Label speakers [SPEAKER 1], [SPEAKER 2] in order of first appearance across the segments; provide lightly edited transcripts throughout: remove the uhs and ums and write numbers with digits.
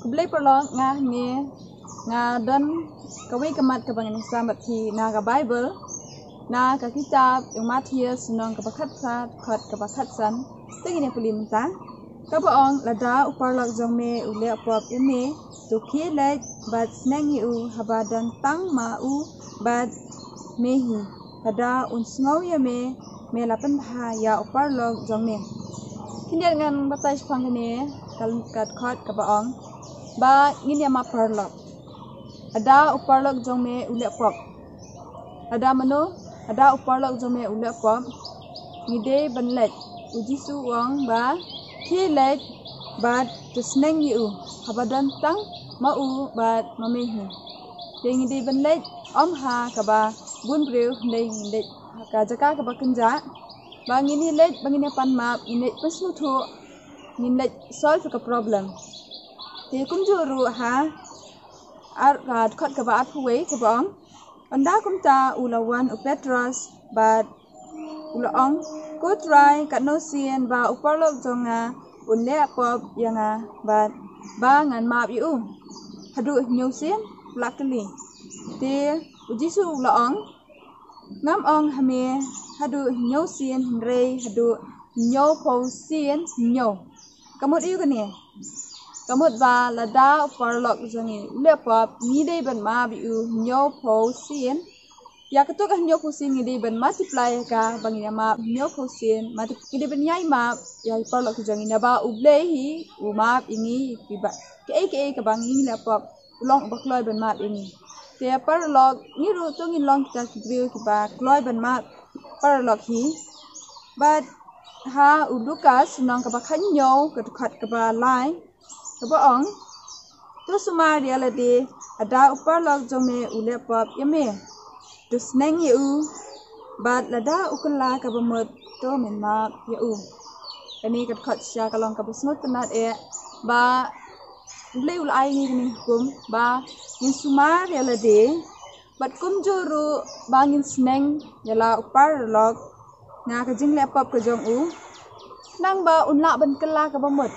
[SPEAKER 1] Kublai perlong ngah ni ngah dan kawi kemat kebangan selamat thi na ka Bible na ka kitab yang Matius nong ka bakat sa khat ka bakat san tingi ne pulim ta ka baong lada uparlok jong me ule pop ime to kile bat snangi u habadan tang ma u bat mehi kada un sngaw ya me lapan bha ya uparlok jong me kindian ngan batai spang ne kal kat khat ka baong ba ngin ya ma parlok ada uparlok jong me ule pop ada mano ada uparlok jong me ule pop ngide banlet uji su wang ba kilet bat tsneng yu habadan tang mau bat mamehi de ngide banlet om ha ka ba bun breu nei ngide ka jaka ka ba kenja ba ngini let bangine pan map ngine pesnu thu ngine solve ka problem thì cũng chưa rồi hả khát các bạn huế các bạn anh đã cũng ta ulawan Petras but ulaong good try kat nosian ba uparlok jonga unle pop yanga but ba ngan map yu hadu nyosin luckily thì ujisu ulaong ngam ong hame hadu nyosin re hadu nyo posian nyo kamot yu kan kamut ba lada uparlok jangi lepop ngide ban ma biu nyo po sin ya ketuk nyo po sin ngide ban multiply ka bangina ma nyo po sin ma ngide ban yai ma ya uparlok jangi na ba ublehi umap ingi kiba ke ka bangi lepop long bakloi ban ma ingi te parlok ngiru to ngin long kita kibriu kiba kloi ban ma parlok hi but ha udukas nong ka ba khanyo ka khat ka ba lai kabaong terus semua reality ada uparlok jome ule pop yame terus neng yu bat lada ukala kabamut to menma yu ini kat khat sya kalong kabusnut tenat ba bleu lai ni kum ba in semua reality bat kum juru bangin sneng yala uparlok nga ka jing le pop ka jong u nang ba unla ban kala kabamut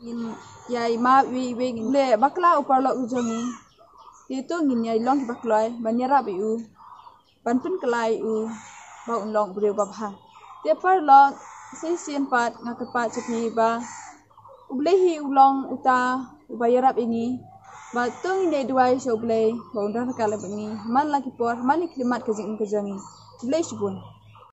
[SPEAKER 1] in yai ma wi le bakla uparlok ujongi itu ngin yai long bakloi banyara bi u panpun kelai u ba unlong breu ba bha te parlok sesien pat ngakapat cepi ba ublehi ulong uta ubayarap ini ba tung inde duai so blei ba undang kala bengi man lagi por man klimat kejing kejangi blei subun